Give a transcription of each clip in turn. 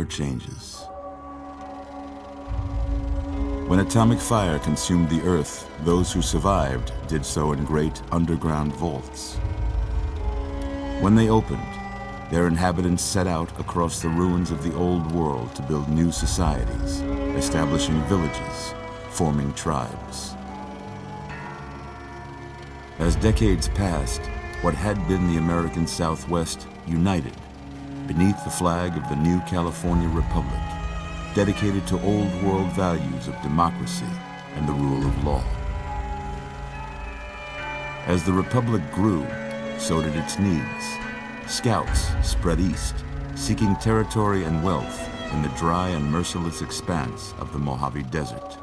changes. When atomic fire consumed the Earth, those who survived did so in great underground vaults. When they opened, their inhabitants set out across the ruins of the old world to build new societies, establishing villages, forming tribes. As decades passed, what had been the American Southwest united beneath the flag of the new California Republic, dedicated to old world values of democracy and the rule of law. As the Republic grew, so did its needs. Scouts spread east, seeking territory and wealth in the dry and merciless expanse of the Mojave Desert.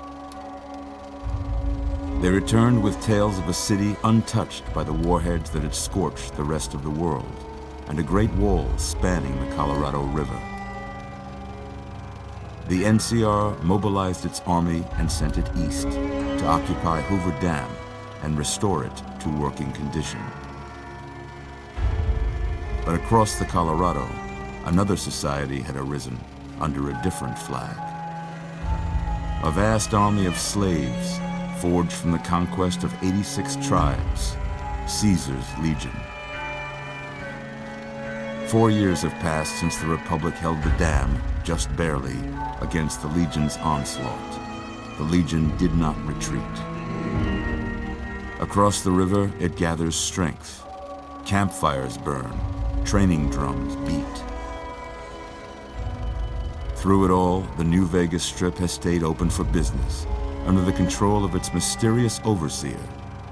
They returned with tales of a city untouched by the warheads that had scorched the rest of the world, and a great wall spanning the Colorado River. The NCR mobilized its army and sent it east to occupy Hoover Dam and restore it to working condition. But across the Colorado, another society had arisen under a different flag. A vast army of slaves forged from the conquest of 86 tribes, Caesar's Legion. 4 years have passed since the Republic held the dam, just barely, against the Legion's onslaught. The Legion did not retreat. Across the river, it gathers strength. Campfires burn, training drums beat. Through it all, the New Vegas Strip has stayed open for business, under the control of its mysterious overseer,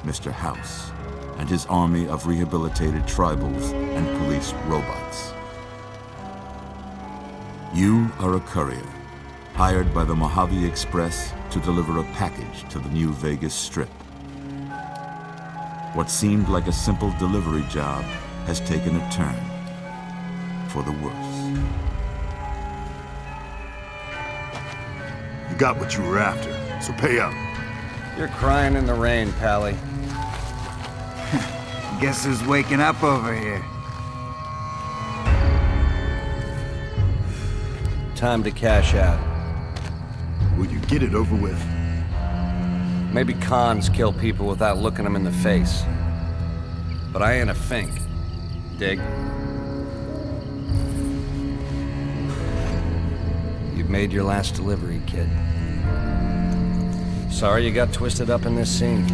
Mr. House, and his army of rehabilitated tribals and police robots. You are a courier, hired by the Mojave Express to deliver a package to the New Vegas Strip. What seemed like a simple delivery job has taken a turn for the worse. You got what you were after, so pay up. You're crying in the rain, Pally. Guess who's waking up over here? Time to cash out. Will you get it over with? Maybe cons kill people without looking them in the face. But I ain't a fink. Dig? You've made your last delivery, kid. Sorry you got twisted up in this scene.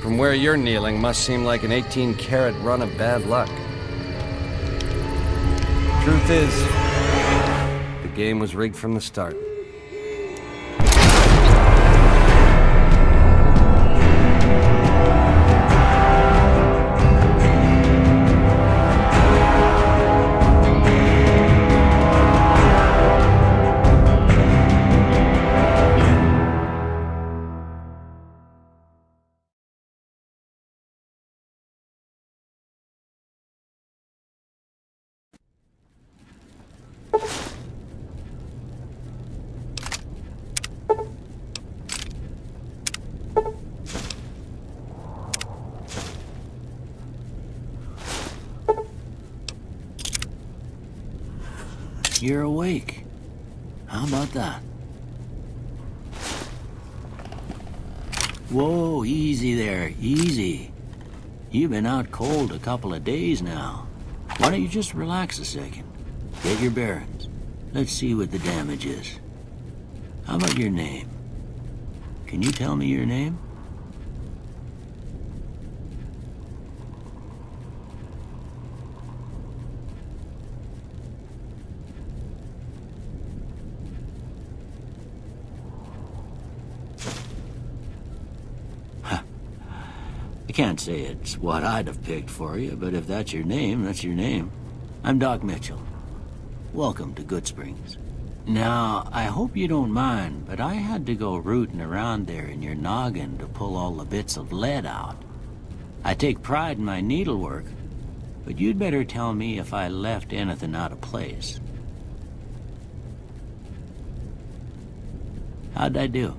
From where you're kneeling must seem like an 18-carat run of bad luck. Truth is, the game was rigged from the start. You're awake. How about that? Whoa, easy there, easy. You've been out cold a couple of days now. Why don't you just relax a second? Get your bearings. Let's see what the damage is. How about your name? Can you tell me your name? I can't say it's what I'd have picked for you, but if that's your name, that's your name. I'm Doc Mitchell. Welcome to Goodsprings. Now, I hope you don't mind, but I had to go rooting around there in your noggin to pull all the bits of lead out. I take pride in my needlework, but you'd better tell me if I left anything out of place. How'd I do?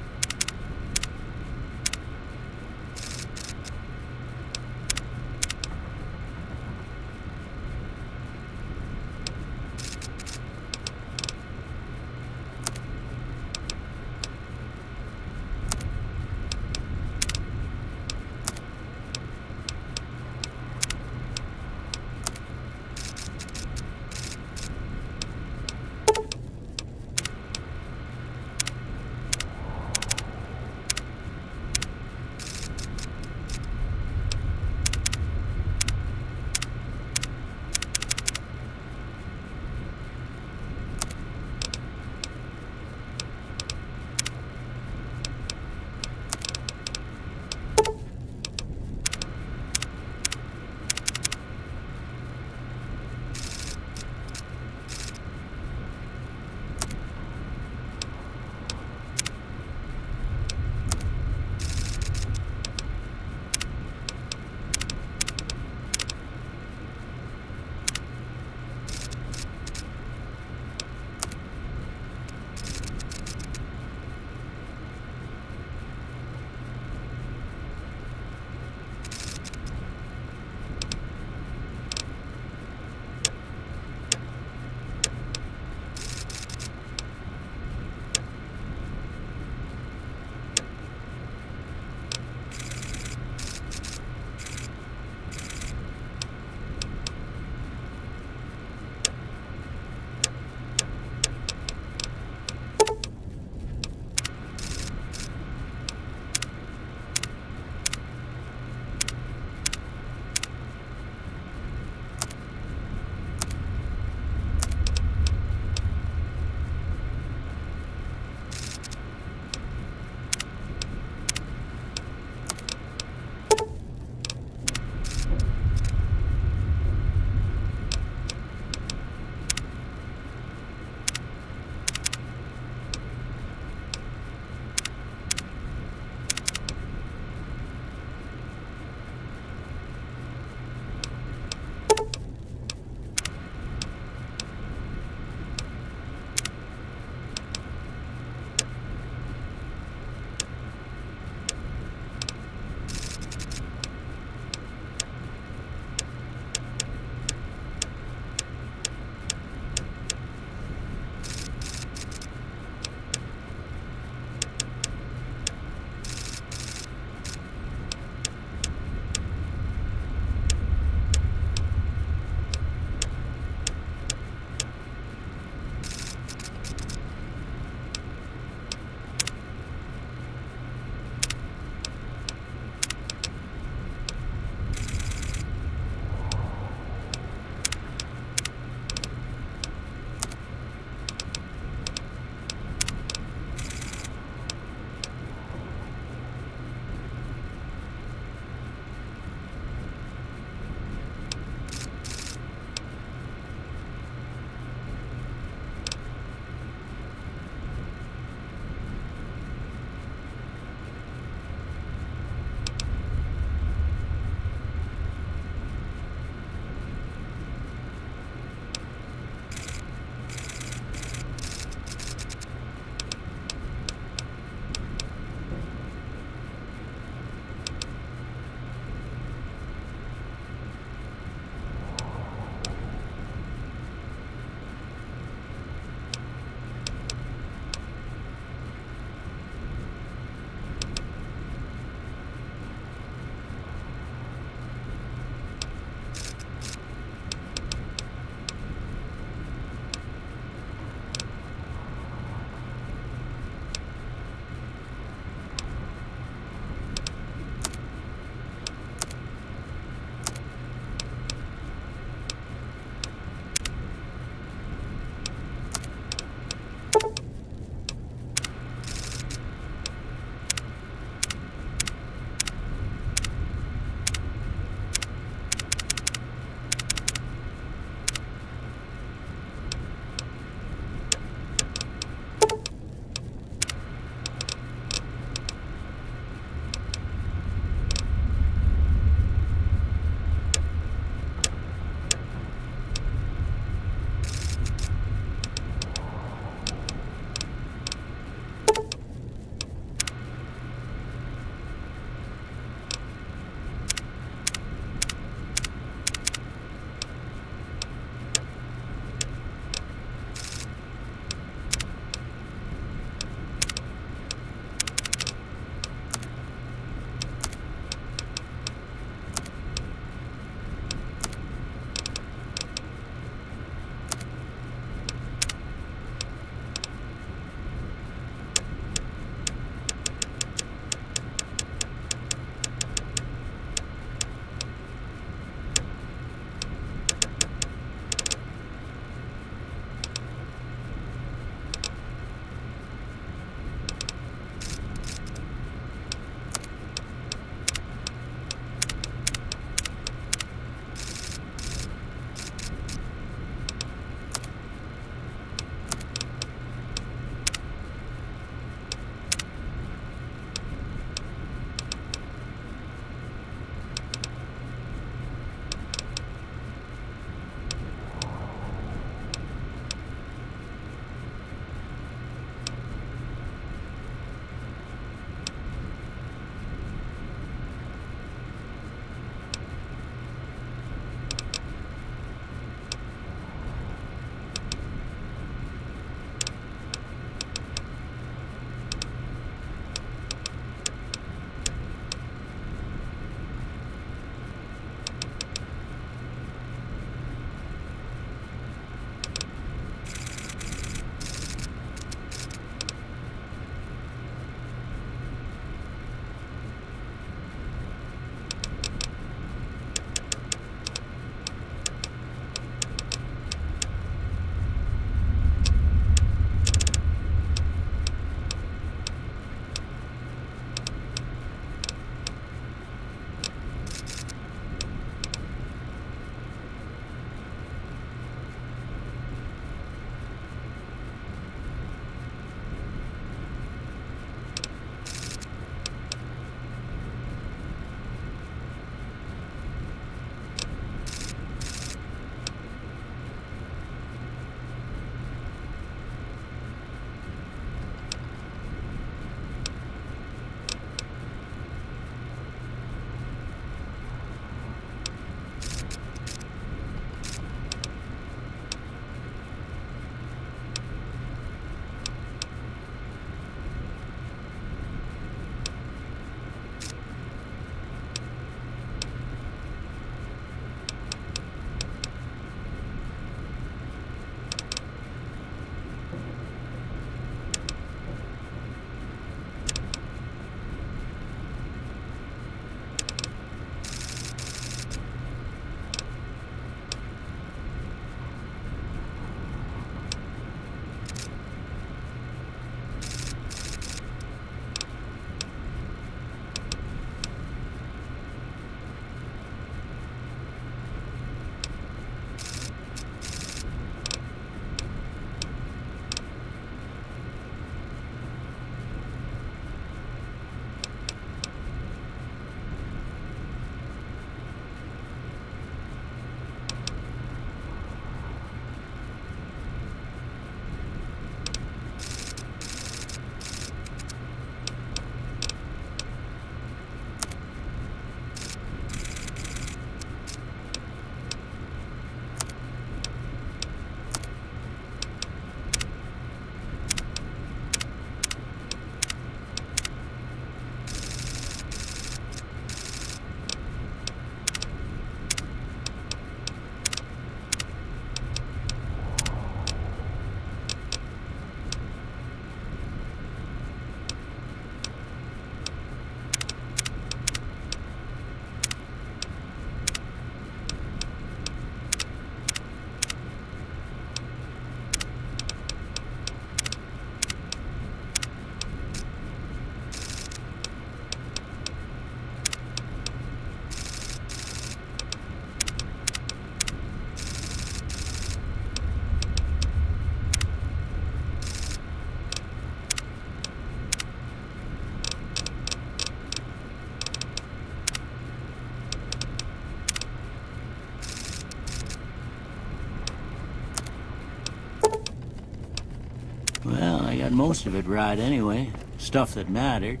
got most of it right anyway. Stuff that mattered.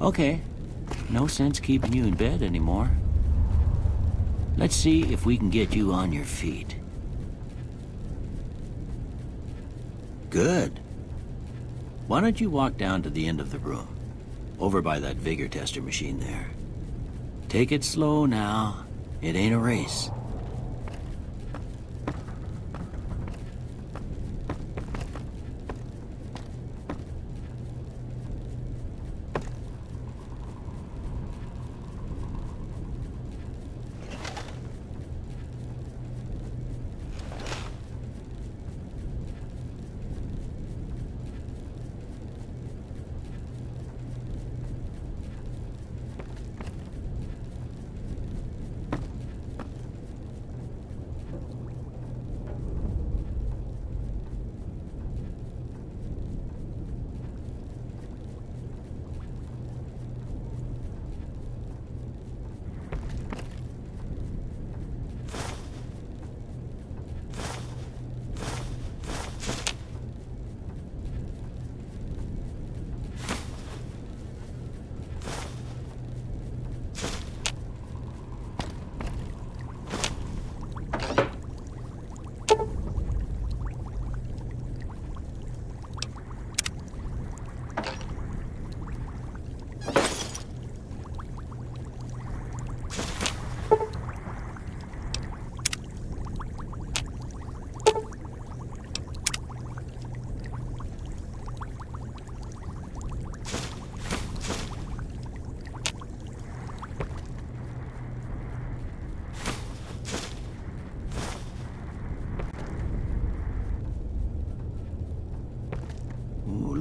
Okay. No sense keeping you in bed anymore. Let's see if we can get you on your feet. Good. Why don't you walk down to the end of the room? Over by that vigor tester machine there. Take it slow now. It ain't a race.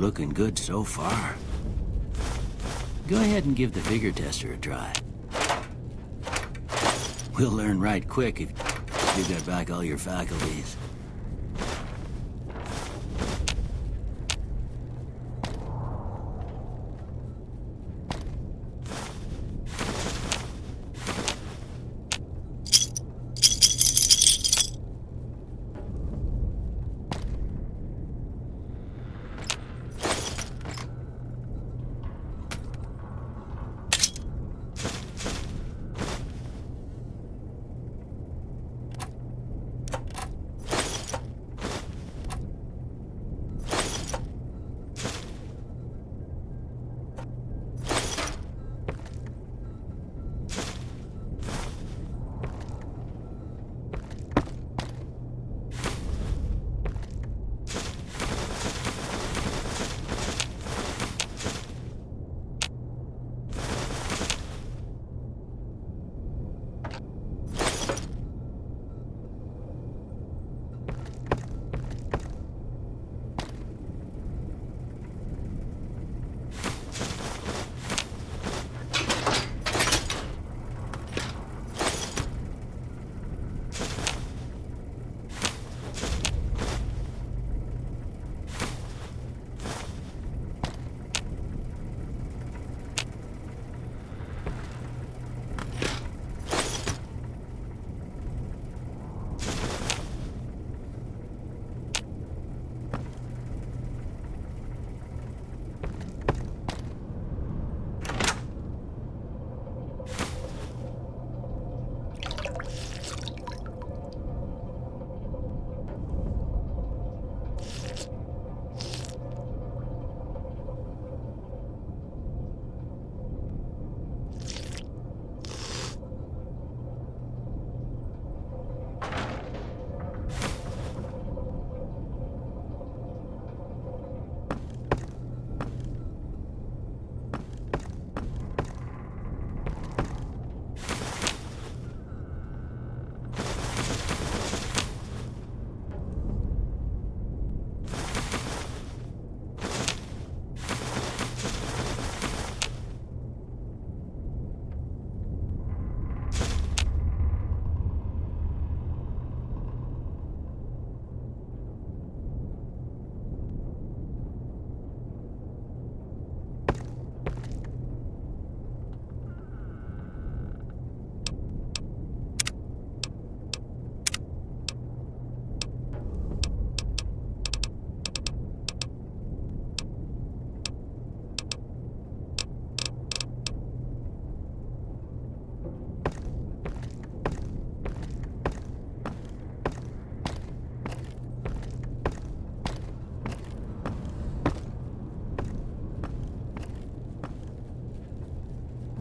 Looking good so far. Go ahead and give the vigor tester a try. We'll learn right quick if you get back all your faculties.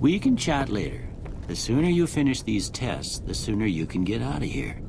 We can chat later. The sooner you finish these tests, the sooner you can get out of here.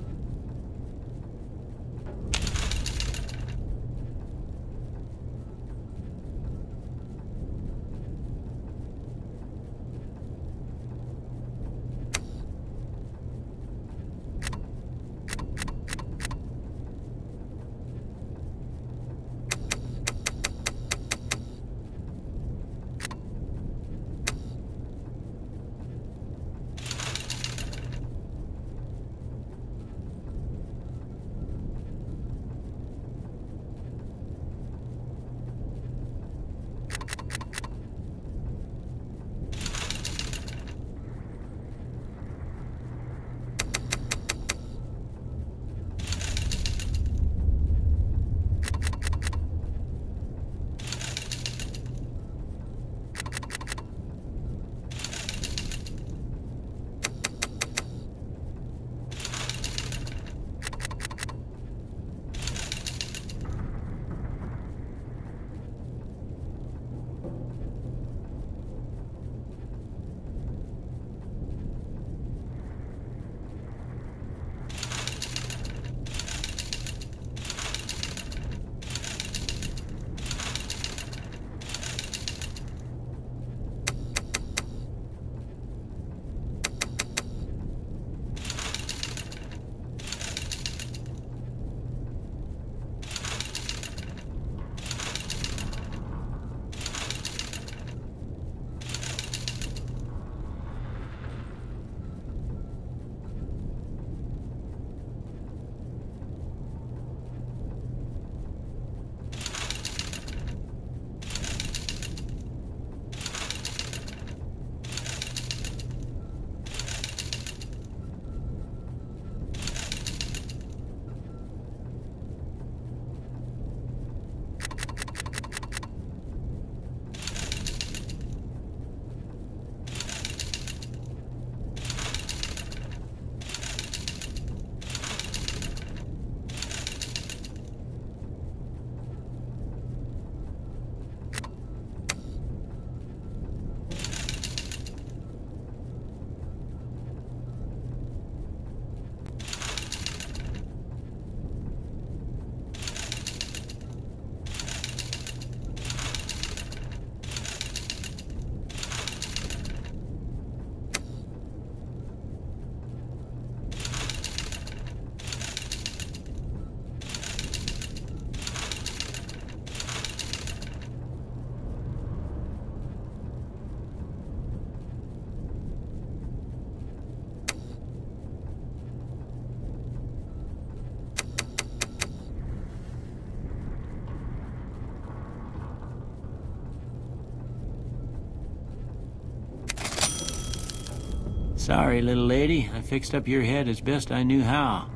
Sorry, little lady. I fixed up your head as best I knew how.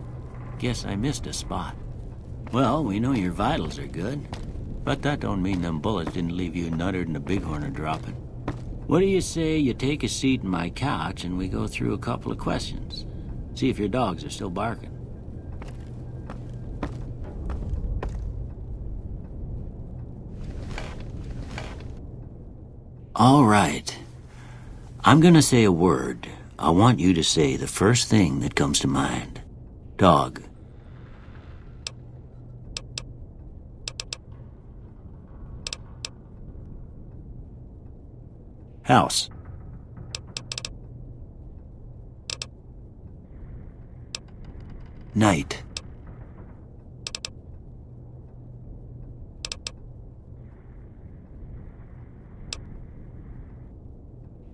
Guess I missed a spot. Well, we know your vitals are good, but that don't mean them bullets didn't leave you nuttered and a bighorn are dropping. What do you say you take a seat in my couch and we go through a couple of questions? See if your dogs are still barking. All right. I'm gonna say a word. I want you to say the first thing that comes to mind. Dog. House. Night.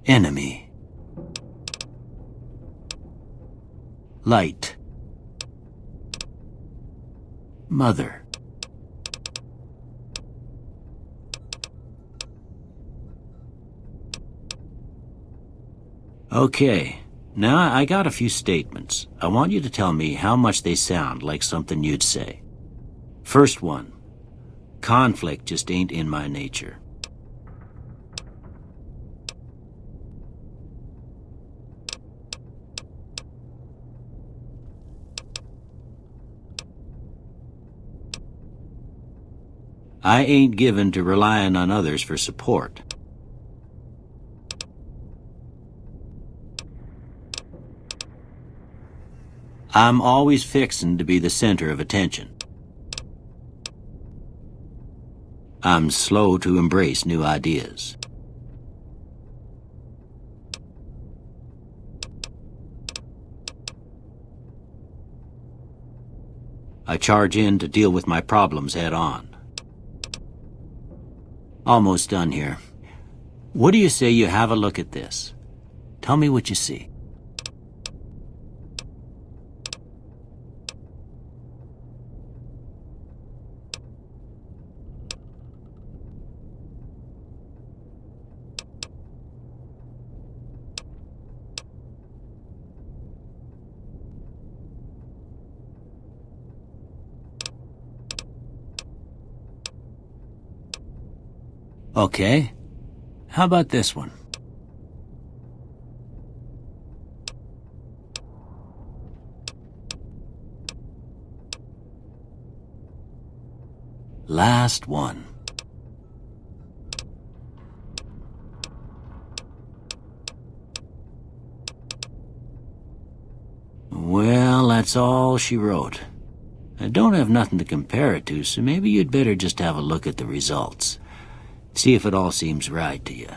Enemy. Light. Mother. Okay, now I got a few statements. I want you to tell me how much they sound like something you'd say. First one, conflict just ain't in my nature. I ain't given to relying on others for support. I'm always fixin' to be the center of attention. I'm slow to embrace new ideas. I charge in to deal with my problems head on. Almost done here. What do you say you have a look at this? Tell me what you see. Okay. How about this one? Last one. Well, that's all she wrote. I don't have nothing to compare it to, so maybe you'd better just have a look at the results. See if it all seems right to you.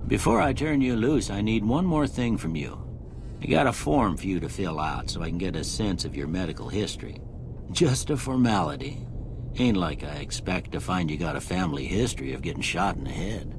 Before I turn you loose, I need one more thing from you. I got a form for you to fill out so I can get a sense of your medical history. Just a formality. Ain't like I expect to find you got a family history of getting shot in the head.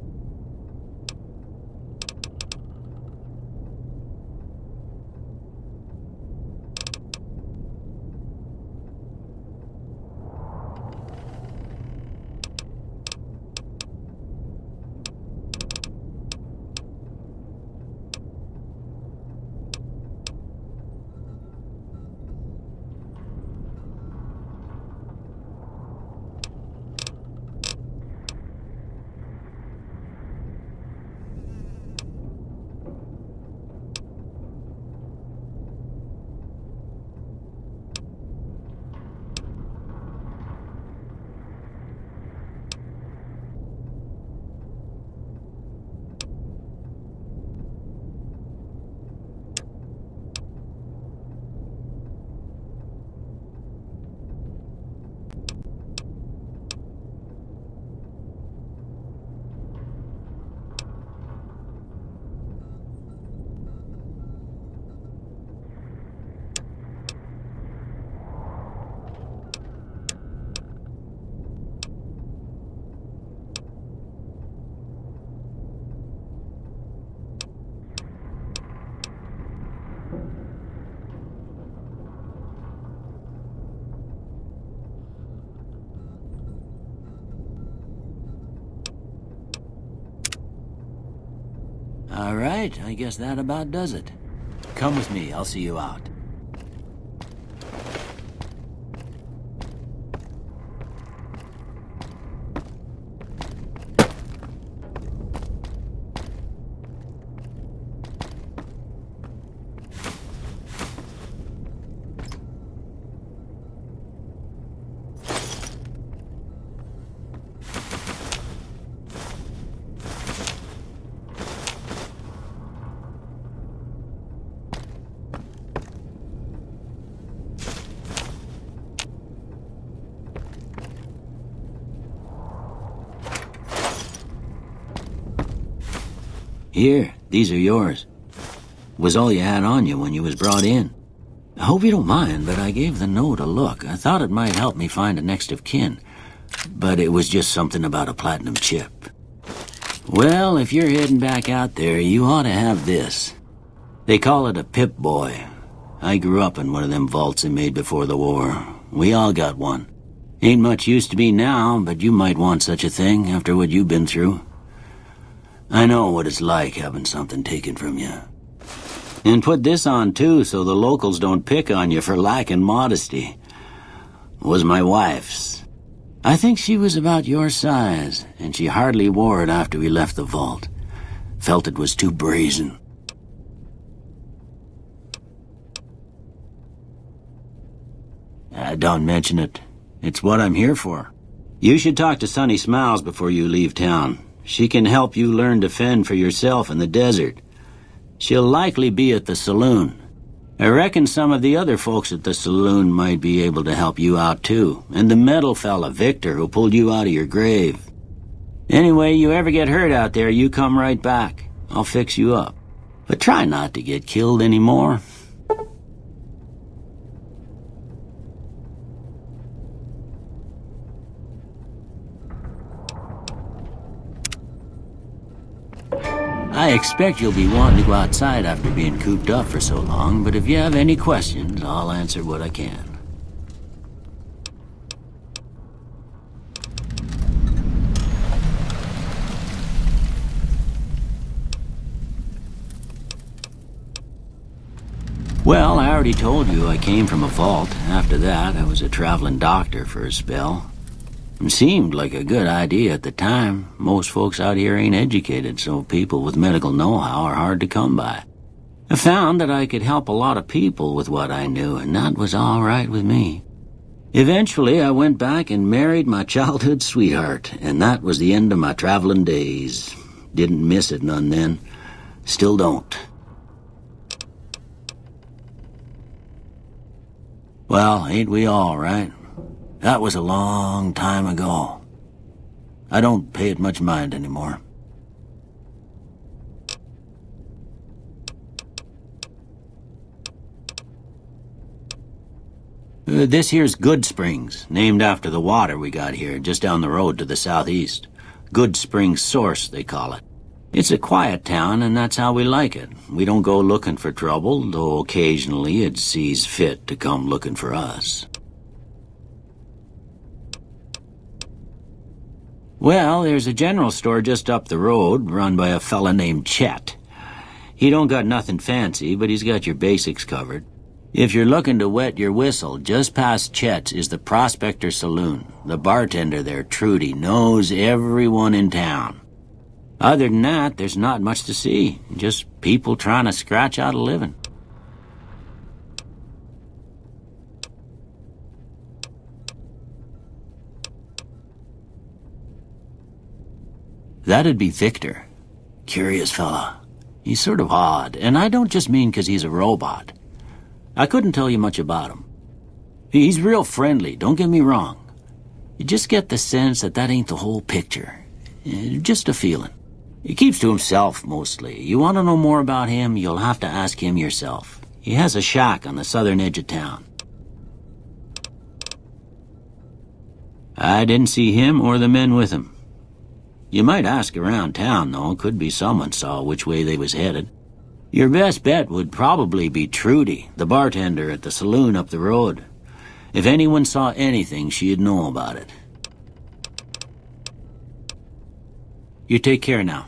All right, I guess that about does it. Come with me, I'll see you out. Here, these are yours. Was all you had on you when you was brought in. I hope you don't mind, but I gave the note a look. I thought it might help me find a next of kin. But it was just something about a platinum chip. Well, if you're heading back out there, you ought to have this. They call it a Pip-Boy. I grew up in one of them vaults they made before the war. We all got one. Ain't much use to me now, but you might want such a thing after what you've been through. I know what it's like having something taken from you. And put this on too, so the locals don't pick on you for lacking modesty. Was my wife's. I think she was about your size, and she hardly wore it after we left the vault. Felt it was too brazen. Don't mention it. It's what I'm here for. You should talk to Sunny Smiles before you leave town. She can help you learn to fend for yourself in the desert. She'll likely be at the saloon. I reckon some of the other folks at the saloon might be able to help you out too. And the metal fella, Victor, who pulled you out of your grave. Anyway, you ever get hurt out there, you come right back. I'll fix you up. But try not to get killed anymore. I expect you'll be wanting to go outside after being cooped up for so long, but if you have any questions, I'll answer what I can. Well, I already told you I came from a vault. After that, I was a traveling doctor for a spell. It seemed like a good idea at the time. Most folks out here ain't educated, so people with medical know-how are hard to come by. I found that I could help a lot of people with what I knew, and that was all right with me. Eventually, I went back and married my childhood sweetheart, and that was the end of my traveling days. Didn't miss it none then. Still don't. Well, ain't we all, right? That was a long time ago. I don't pay it much mind anymore. This here's Good Springs, named after the water we got here, just down the road to the southeast. Good Springs Source, they call it. It's a quiet town, and that's how we like it. We don't go looking for trouble, though occasionally it sees fit to come looking for us. Well, there's a general store just up the road, run by a fella named Chet. He don't got nothing fancy, but he's got your basics covered. If you're looking to wet your whistle, just past Chet's is the Prospector Saloon. The bartender there, Trudy, knows everyone in town. Other than that, there's not much to see. Just people trying to scratch out a living. That'd be Victor. Curious fella. He's sort of odd, and I don't just mean 'cause he's a robot. I couldn't tell you much about him. He's real friendly, don't get me wrong. You just get the sense that ain't the whole picture. Just a feeling. He keeps to himself, mostly. You want to know more about him, you'll have to ask him yourself. He has a shack on the southern edge of town. I didn't see him or the men with him. You might ask around town, though. Could be someone saw which way they was headed. Your best bet would probably be Trudy, the bartender at the saloon up the road. If anyone saw anything, she'd know about it. You take care now.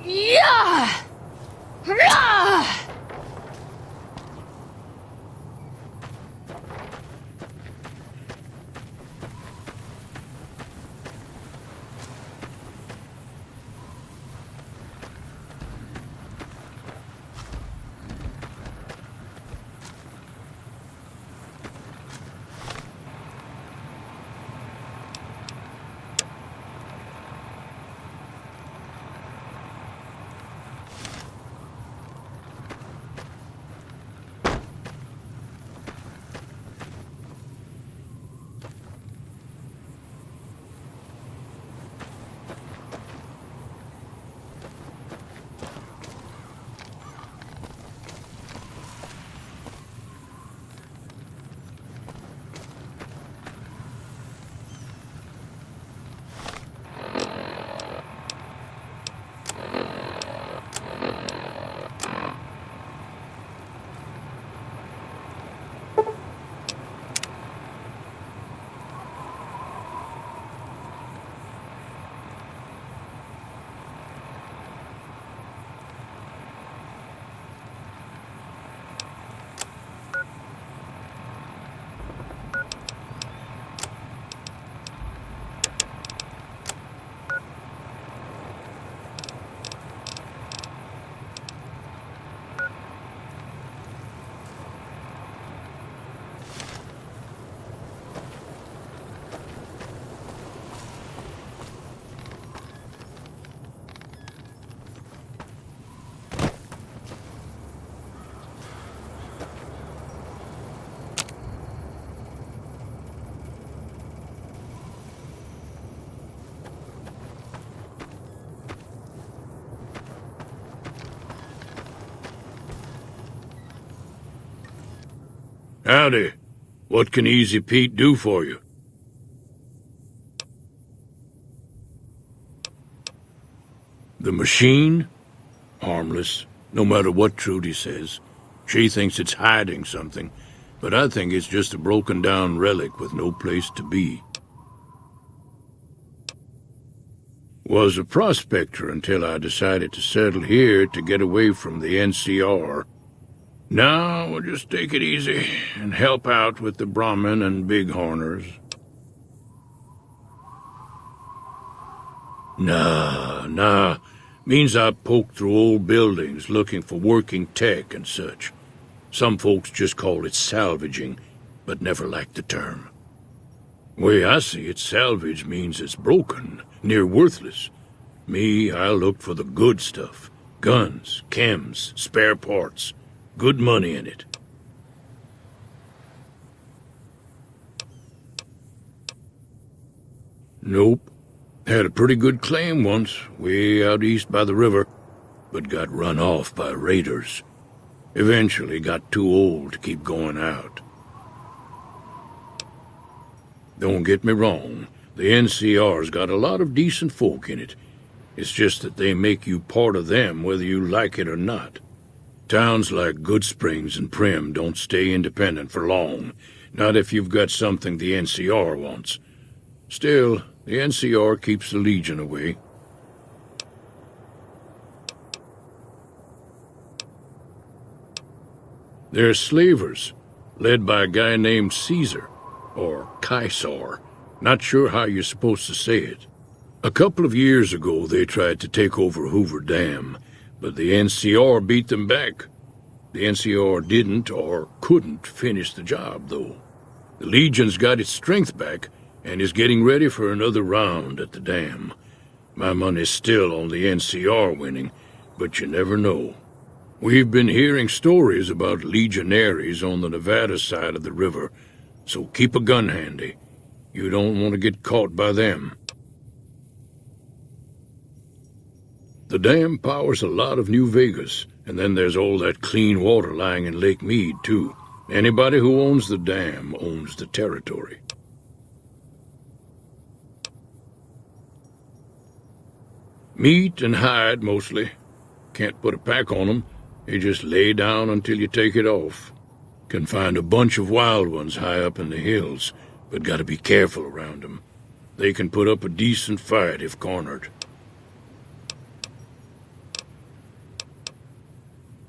Yeah! Rah! Howdy. What can Easy Pete do for you? The machine? Harmless, no matter what Trudy says. She thinks it's hiding something, but I think it's just a broken-down relic with no place to be. Was a prospector until I decided to settle here to get away from the NCR. Now we'll just take it easy and help out with the Brahmin and Bighorners. Nah. Means I poke through old buildings looking for working tech and such. Some folks just call it salvaging, but never liked the term. Way I see it, salvage means it's broken, near worthless. Me, I look for the good stuff. Guns, chems, spare parts. Good money in it. Nope. Had a pretty good claim once, way out east by the river, but got run off by raiders. Eventually got too old to keep going out. Don't get me wrong, the NCR's got a lot of decent folk in it. It's just that they make you part of them whether you like it or not. Towns like Goodsprings and Prim don't stay independent for long, not if you've got something the NCR wants. Still, the NCR keeps the Legion away. They're slavers, led by a guy named Caesar, or Caesar. Not sure how you're supposed to say it. A couple of years ago, they tried to take over Hoover Dam, but the NCR beat them back. The NCR didn't or couldn't finish the job, though. The Legion's got its strength back and is getting ready for another round at the dam. My money's still on the NCR winning, but you never know. We've been hearing stories about legionaries on the Nevada side of the river, so keep a gun handy. You don't want to get caught by them. The dam powers a lot of New Vegas, and then there's all that clean water lying in Lake Mead, too. Anybody who owns the dam owns the territory. Meat and hide, mostly. Can't put a pack on them. You just lay down until you take it off. Can find a bunch of wild ones high up in the hills, but gotta be careful around them. They can put up a decent fight if cornered.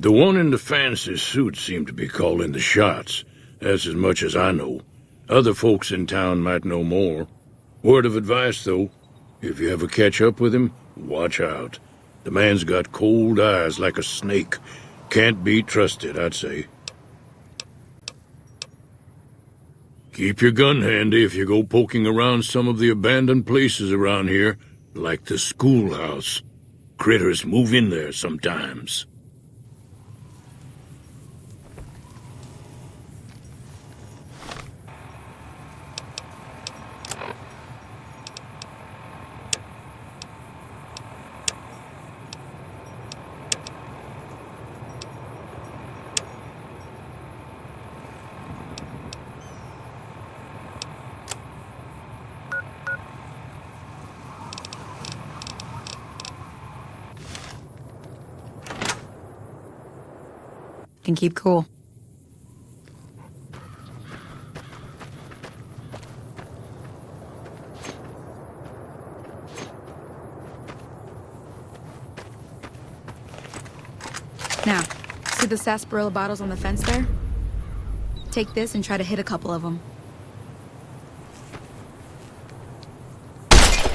The one in the fancy suit seemed to be calling the shots. That's as much as I know. Other folks in town might know more. Word of advice, though. If you ever catch up with him, watch out. The man's got cold eyes like a snake. Can't be trusted, I'd say. Keep your gun handy if you go poking around some of the abandoned places around here, like the schoolhouse. Critters move in there sometimes. Can keep cool. Now, see the sarsaparilla bottles on the fence there? Take this and try to hit a couple of them.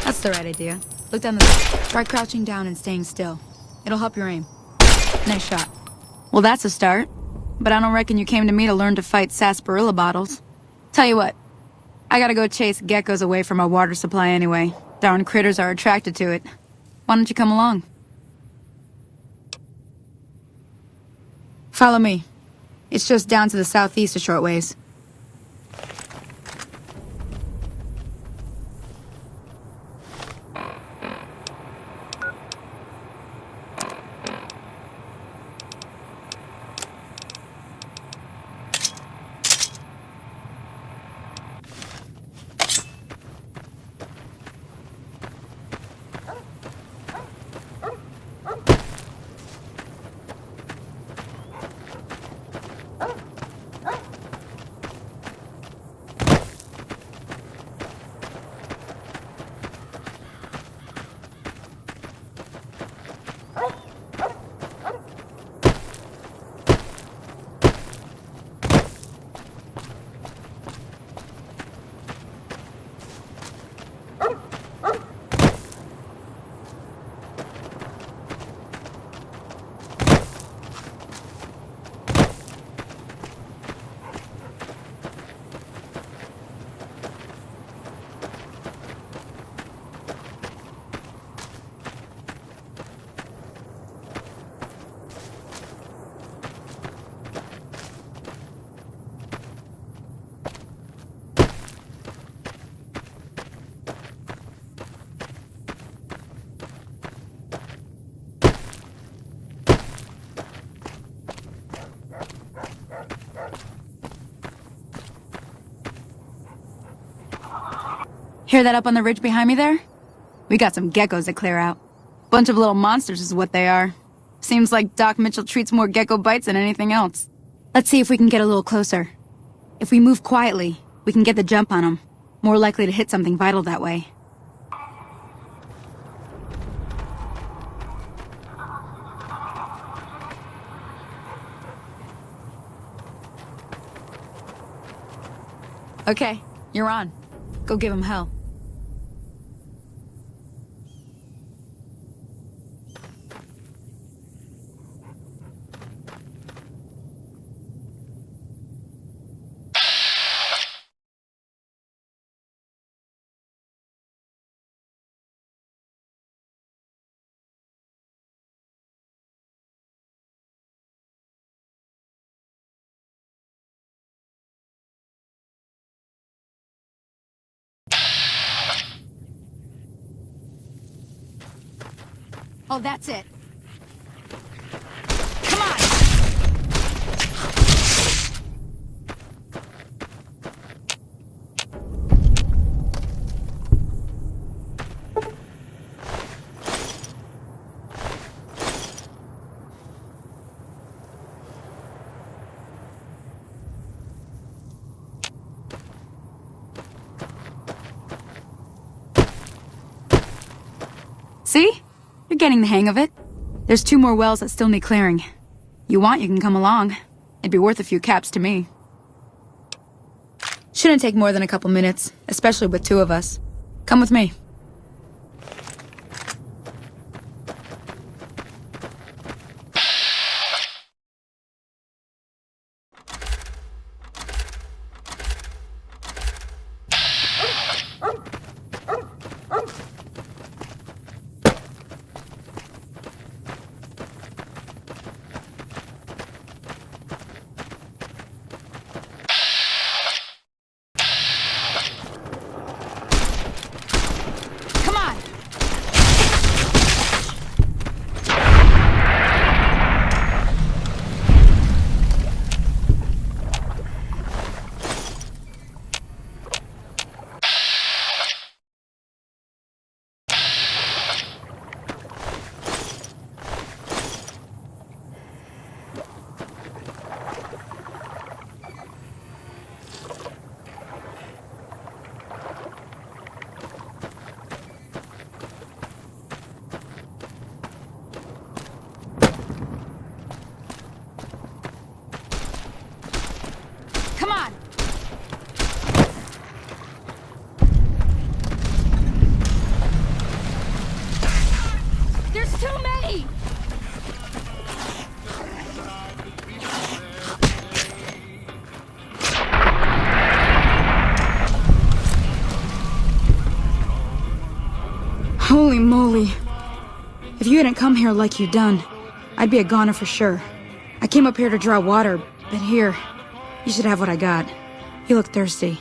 That's the right idea. Look down the... Try crouching down and staying still. It'll help your aim. Nice shot. Well, that's a start. But I don't reckon you came to me to learn to fight sarsaparilla bottles. Tell you what, I gotta go chase geckos away from our water supply anyway. Darn critters are attracted to it. Why don't you come along? Follow me. It's just down to the southeast a short ways. Hear that up on the ridge behind me there? We got some geckos to clear out. Bunch of little monsters is what they are. Seems like Doc Mitchell treats more gecko bites than anything else. Let's see if we can get a little closer. If we move quietly, we can get the jump on them. More likely to hit something vital that way. Okay, you're on. Go give him hell. Oh, that's it. Come on! See? You're getting the hang of it. There's 2 more wells that still need clearing. You want, you can come along. It'd be worth a few caps to me. Shouldn't take more than a couple minutes, especially with two of us. Come with me. Holy moly. If you hadn't come here like you done, I'd be a goner for sure. I came up here to draw water, but here, you should have what I got. You look thirsty.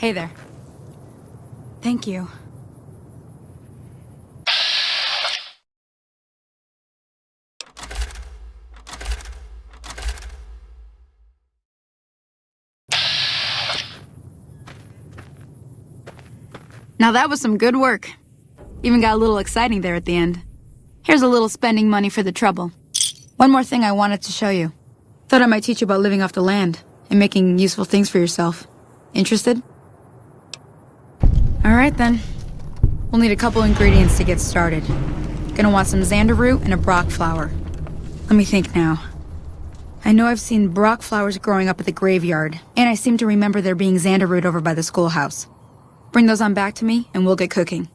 Hey there. Thank you. Now that was some good work. Even got a little exciting there at the end. Here's a little spending money for the trouble. One more thing I wanted to show you. Thought I might teach you about living off the land and making useful things for yourself. Interested? Alright then. We'll need a couple ingredients to get started. Gonna want some xander root and a brock flower. Let me think now. I know I've seen brock flowers growing up at the graveyard, and I seem to remember there being xander root over by the schoolhouse. Bring those on back to me, and we'll get cooking.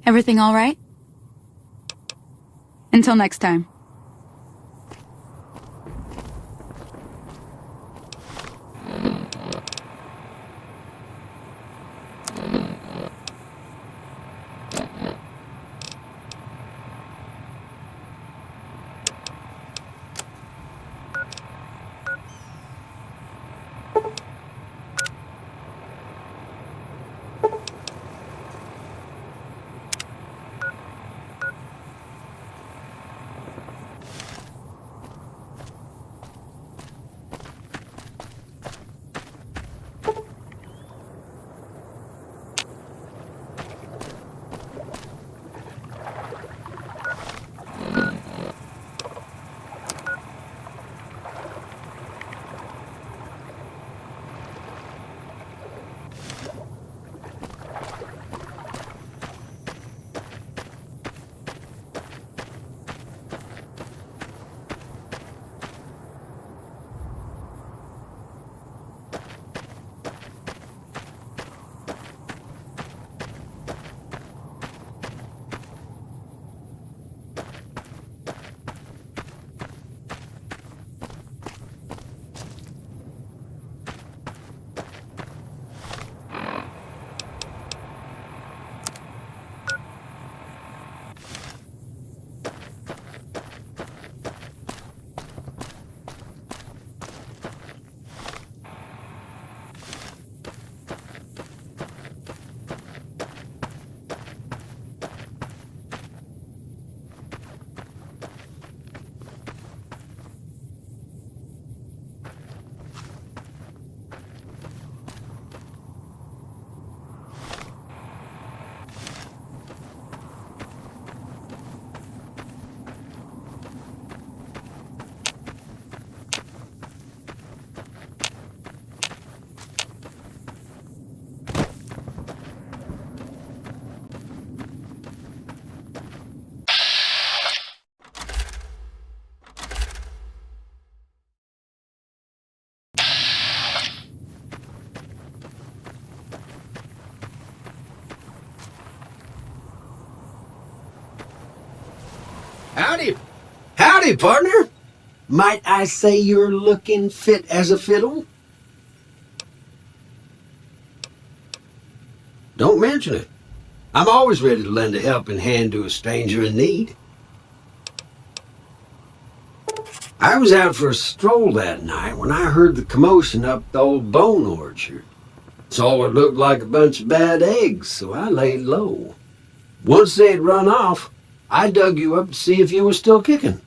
Everything all right? Until next time. Howdy. Howdy, partner. Might I say you're looking fit as a fiddle? Don't mention it. I'm always ready to lend a helping hand to a stranger in need. I was out for a stroll that night when I heard the commotion up the old bone orchard. Saw what looked like a bunch of bad eggs, so I laid low. Once they'd run off, I dug you up to see if you were still kicking.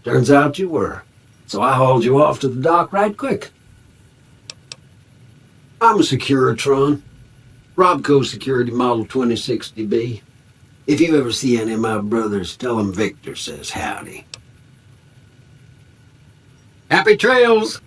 Turns out you were, so I hauled you off to the dock right quick. I'm a Securitron. Robco Security Model 2060B. If you ever see any of my brothers, tell them Victor says howdy. Happy trails!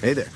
Hey there.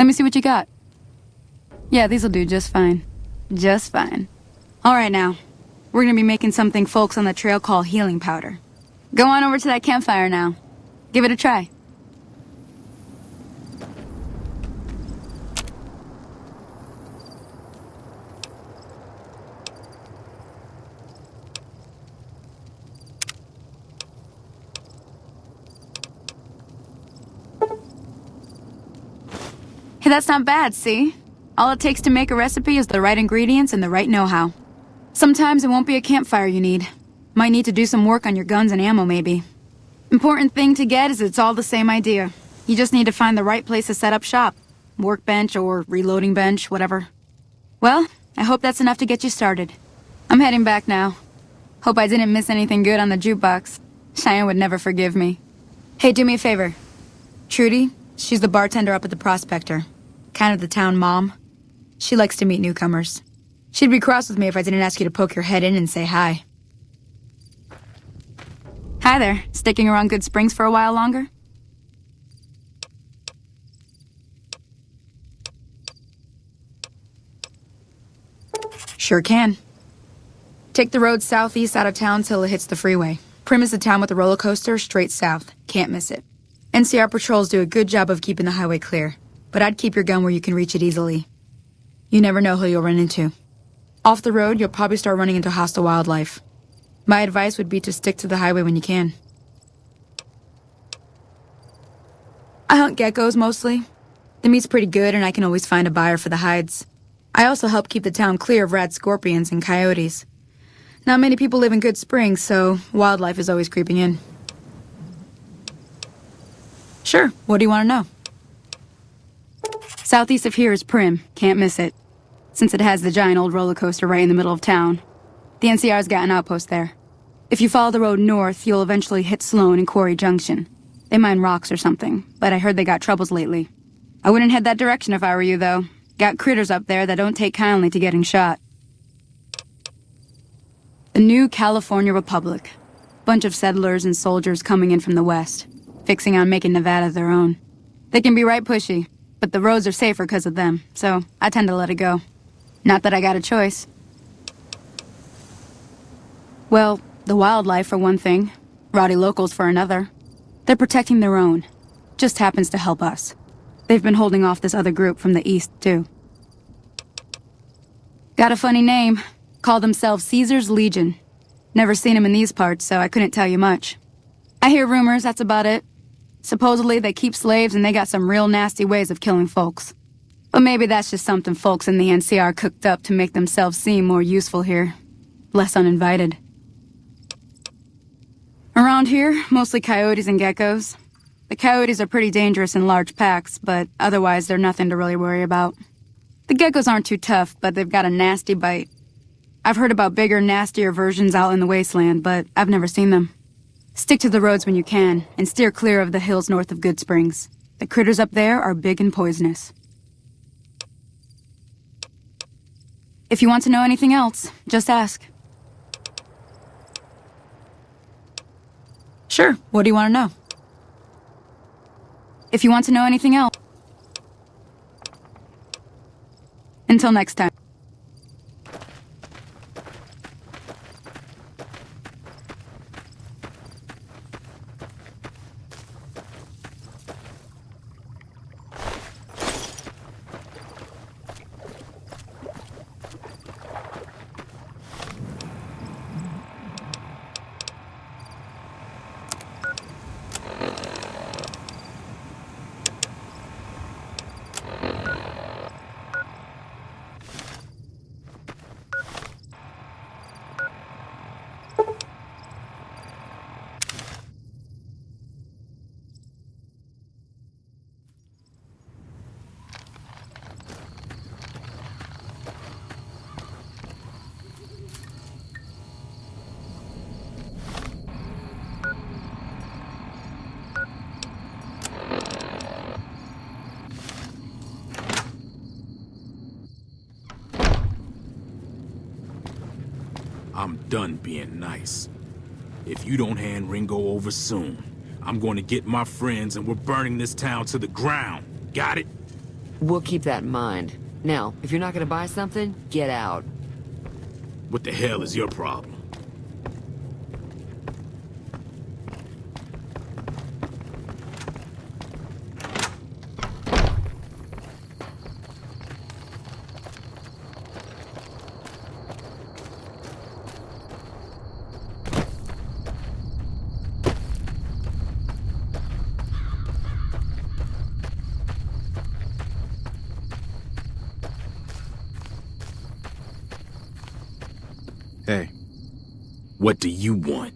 me see what you got. Yeah, these'll do just fine. Just fine. Alright now. We're gonna be making something folks on the trail call healing powder. Go on over to that campfire now. Give it a try. Hey, that's not bad, see? All it takes to make a recipe is the right ingredients and the right know-how. Sometimes it won't be a campfire you need. Might need to do some work on your guns and ammo, maybe. Important thing to get is it's all the same idea. You just need to find the right place to set up shop. Workbench or reloading bench, whatever. Well, I hope that's enough to get you started. I'm heading back now. Hope I didn't miss anything good on the jukebox. Cheyenne would never forgive me. Hey, do me a favor. Trudy, she's the bartender up at the Prospector. Kind of the town mom. She likes to meet newcomers. She'd be cross with me if I didn't ask you to poke your head in and say hi. Hi there. Sticking around Good Springs for a while longer? Sure can. Take the road southeast out of town till it hits the freeway. Prim is the town with the roller coaster straight south. Can't miss it. NCR patrols do a good job of keeping the highway clear, but I'd keep your gun where you can reach it easily. You never know who you'll run into. Off the road, you'll probably start running into hostile wildlife. My advice would be to stick to the highway when you can. I hunt geckos mostly. The meat's pretty good and I can always find a buyer for the hides. I also help keep the town clear of rad scorpions and coyotes. Not many people live in Good Springs, so wildlife is always creeping in. Sure, what do you want to know? Southeast of here is Prim. Can't miss it. Since it has the giant old roller coaster right in the middle of town. The NCR's got an outpost there. If you follow the road north, you'll eventually hit Sloan and Quarry Junction. They mine rocks or something, but I heard they got troubles lately. I wouldn't head that direction if I were you, though. Got critters up there that don't take kindly to getting shot. The new California Republic. Bunch of settlers and soldiers coming in from the west, fixing on making Nevada their own. They can be right pushy, but the roads are safer because of them, so I tend to let it go. Not that I got a choice. Well, the wildlife for one thing, rowdy locals for another. They're protecting their own. Just happens to help us. They've been holding off this other group from the east, too. Got a funny name. Call themselves Caesar's Legion. Never seen them in these parts, so I couldn't tell you much. I hear rumors, that's about it. Supposedly they keep slaves and they got some real nasty ways of killing folks. But maybe that's just something folks in the NCR cooked up to make themselves seem more useful here. Less uninvited. Around here, mostly coyotes and geckos. The coyotes are pretty dangerous in large packs, but otherwise they're nothing to really worry about. The geckos aren't too tough, but they've got a nasty bite. I've heard about bigger, nastier versions out in the wasteland, but I've never seen them. Stick to the roads when you can, and steer clear of the hills north of Good Springs. The critters up there are big and poisonous. If you want to know anything else, just ask. Sure, what do you want to know? If you want to know anything else. Until next time. I'm done being nice. If you don't hand Ringo over soon, I'm going to get my friends and we're burning this town to the ground. Got it? We'll keep that in mind. Now, if you're not gonna buy something, get out. What the hell is your problem? Hey. What do you want?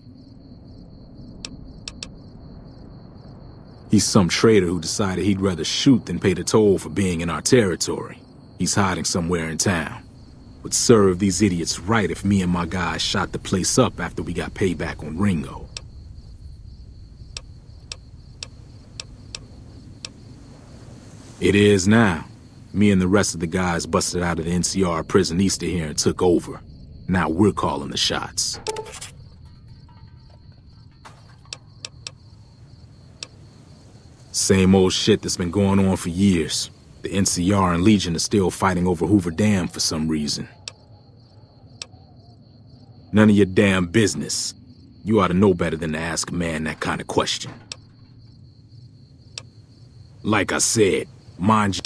He's some trader who decided he'd rather shoot than pay the toll for being in our territory. He's hiding somewhere in town. Would serve these idiots right if me and my guys shot the place up after we got payback on Ringo. It is now. Me and the rest of the guys busted out of the NCR prison east of here and took over. Now we're calling the shots. Same old shit that's been going on for years. The NCR and Legion are still fighting over Hoover Dam for some reason. None of your damn business. You ought to know better than to ask a man that kind of question. Like I said, mind you.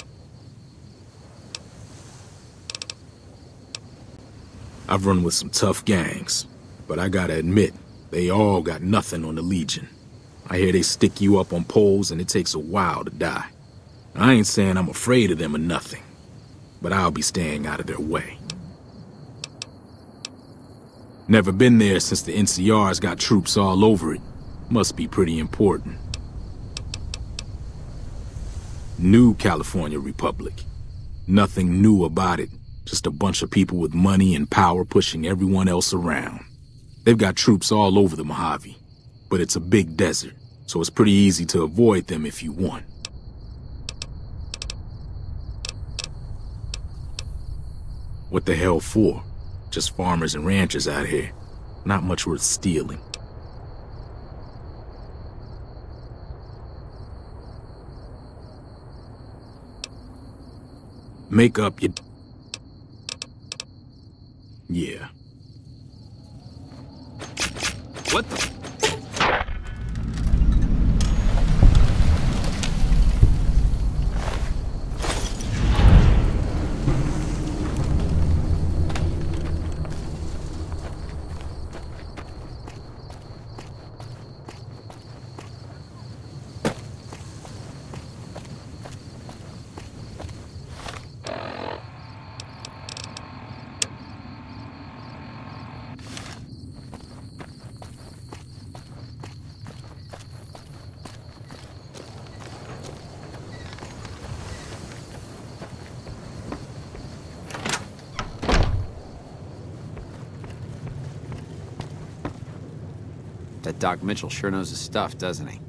I've run with some tough gangs, but I gotta admit, they all got nothing on the Legion. I hear they stick you up on poles and it takes a while to die. I ain't saying I'm afraid of them or nothing, but I'll be staying out of their way. Never been there since the NCR's got troops all over it. Must be pretty important. New California Republic. Nothing new about it. Just a bunch of people with money and power pushing everyone else around. They've got troops all over the Mojave, but it's a big desert, so it's pretty easy to avoid them if you want. What the hell for? Just farmers and ranchers out here. Not much worth stealing. Make up your... Yeah. What the... That Doc Mitchell sure knows his stuff, doesn't he?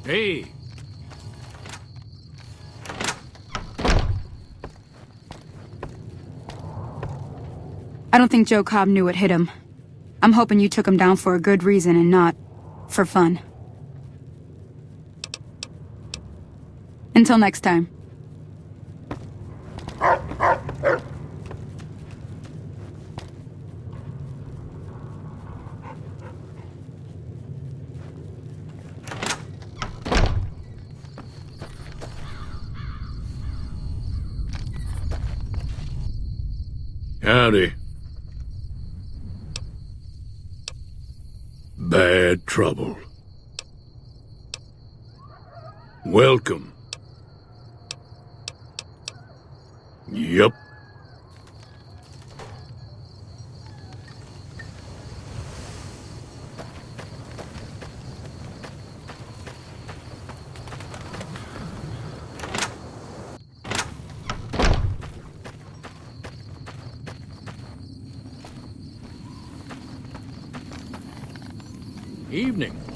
Hey! I don't think Joe Cobb knew what hit him. I'm hoping you took him down for a good reason and not for fun. Until next time. Howdy. Bad trouble. Welcome. Yup. Evening.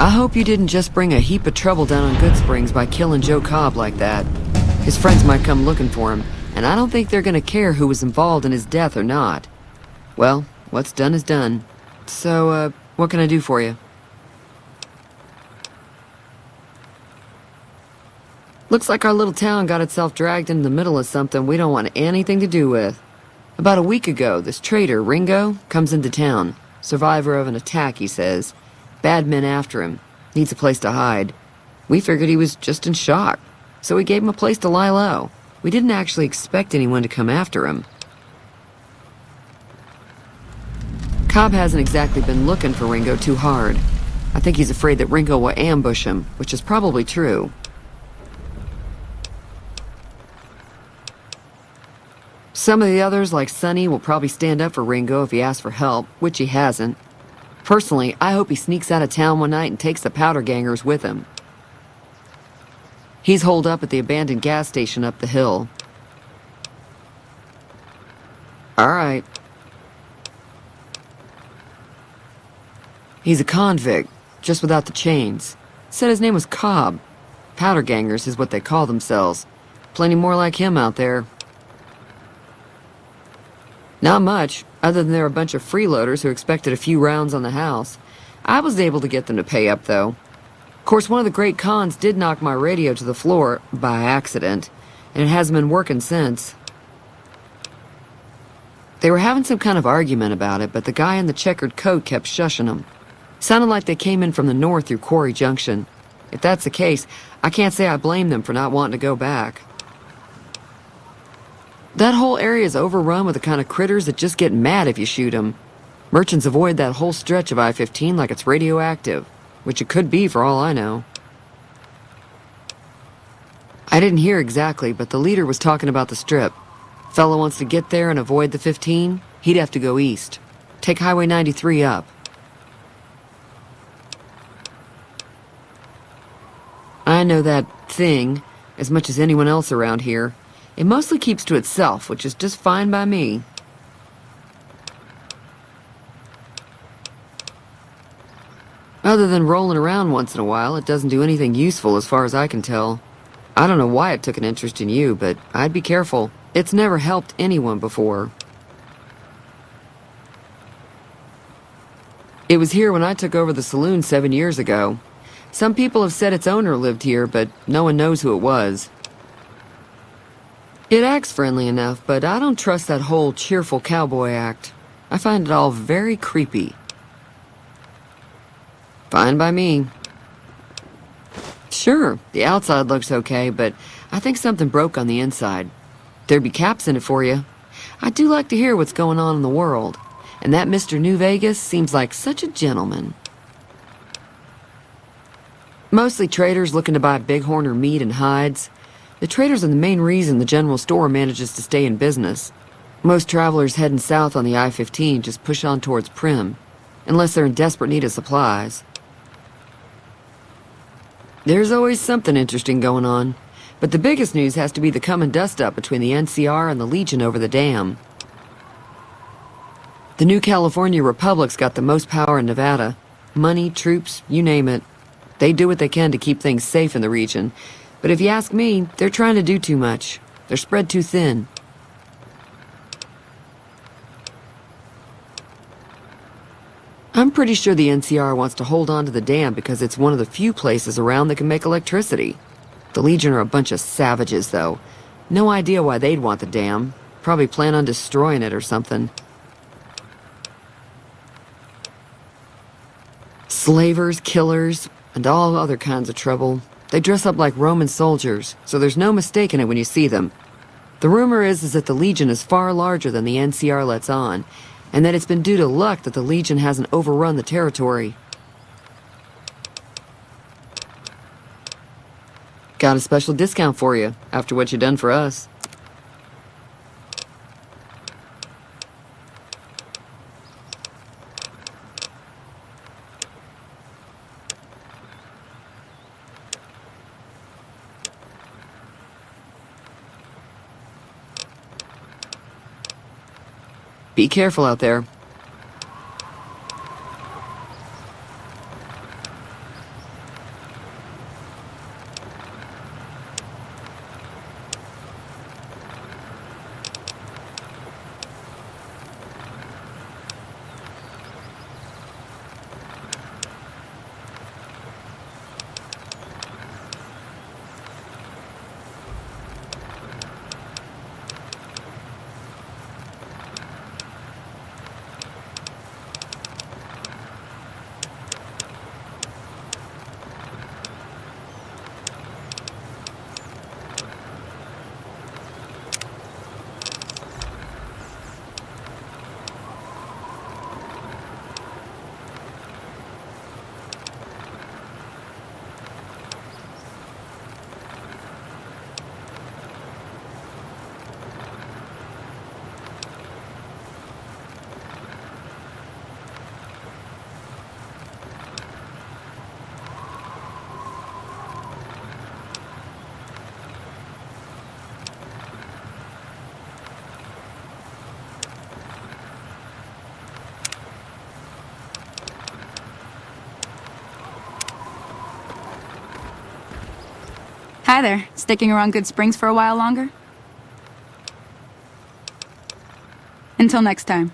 I hope you didn't just bring a heap of trouble down on Good Springs by killing Joe Cobb like that. His friends might come looking for him, and I don't think they're gonna care who was involved in his death or not. Well, what's done is done. So, what can I do for you? Looks like our little town got itself dragged into the middle of something we don't want anything to do with. About a week ago, this trader, Ringo, comes into town. Survivor of an attack, he says. Bad men after him. Needs a place to hide. We figured he was just in shock, so we gave him a place to lie low. We didn't actually expect anyone to come after him. Cobb hasn't exactly been looking for Ringo too hard. I think he's afraid that Ringo will ambush him, which is probably true. Some of the others, like Sonny, will probably stand up for Ringo if he asks for help, which he hasn't. Personally, I hope he sneaks out of town one night and takes the powder gangers with him. He's holed up at the abandoned gas station up the hill. All right. He's a convict, just without the chains. Said his name was Cobb. Powder gangers is what they call themselves. Plenty more like him out there. Not much, other than they're a bunch of freeloaders who expected a few rounds on the house. I was able to get them to pay up, though. Of course, one of the great cons did knock my radio to the floor, by accident, and it hasn't been working since. They were having some kind of argument about it, but the guy in the checkered coat kept shushing them. Sounded like they came in from the north through Quarry Junction. If that's the case, I can't say I blame them for not wanting to go back. That whole area is overrun with the kind of critters that just get mad if you shoot them. Merchants avoid that whole stretch of I-15 like it's radioactive, which it could be for all I know. I didn't hear exactly, but the leader was talking about the Strip. Fella wants to get there and avoid the 15, he'd have to go east. Take Highway 93 up. I know that thing as much as anyone else around here. It mostly keeps to itself, which is just fine by me. Other than rolling around once in a while, it doesn't do anything useful as far as I can tell. I don't know why it took an interest in you, but I'd be careful. It's never helped anyone before. It was here when I took over the saloon 7 years ago. Some people have said its owner lived here, but no one knows who it was. It acts friendly enough, but I don't trust that whole cheerful cowboy act. I find it all very creepy. Fine by me. Sure, the outside looks okay, but I think something broke on the inside. There'd be caps in it for you. I do like to hear what's going on in the world, and that Mr. New Vegas seems like such a gentleman. Mostly traders looking to buy bighorn or meat and hides. The traders are the main reason the general store manages to stay in business. Most travelers heading south on the I-15 just push on towards Prim, unless they're in desperate need of supplies. There's always something interesting going on, but the biggest news has to be the coming dust-up between the NCR and the Legion over the dam. The new California Republic's got the most power in Nevada. Money, troops, you name it. They do what they can to keep things safe in the region, but if you ask me, they're trying to do too much. They're spread too thin. I'm pretty sure the NCR wants to hold on to the dam because it's one of the few places around that can make electricity. The Legion are a bunch of savages, though. No idea why they'd want the dam. Probably plan on destroying it or something. Slavers, killers, and all other kinds of trouble. They dress up like Roman soldiers, so there's no mistaking it when you see them. The rumor is that the Legion is far larger than the NCR lets on, and that it's been due to luck that the Legion hasn't overrun the territory. Got a special discount for you, after what you've done for us. Be careful out there. Hi there. Sticking around Good Springs for a while longer? Until next time.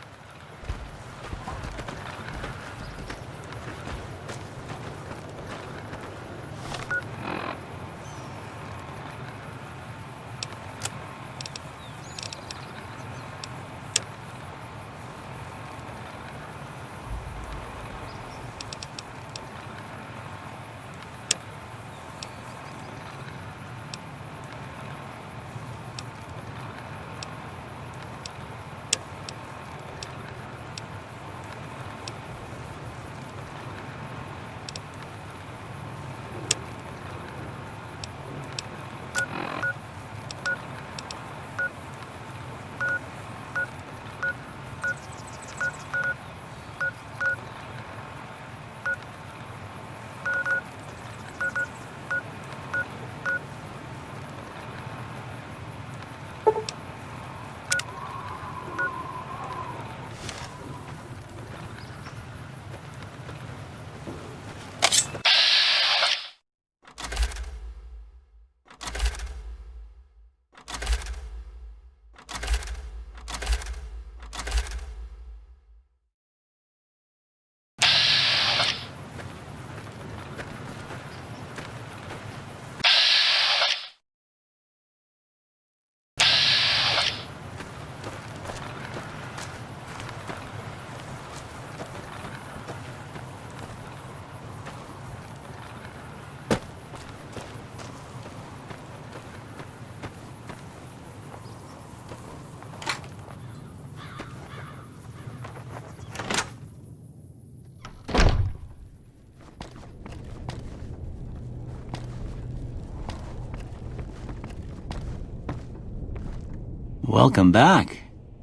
Welcome back.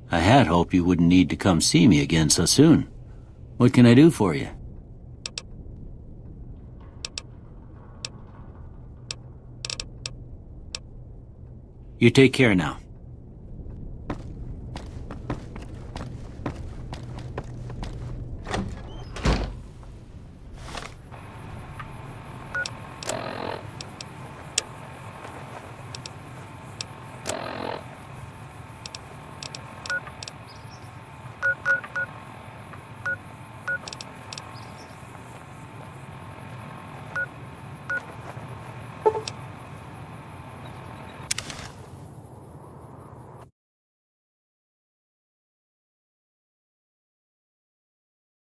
I had hoped you wouldn't need to come see me again so soon. What can I do for you? You take care now.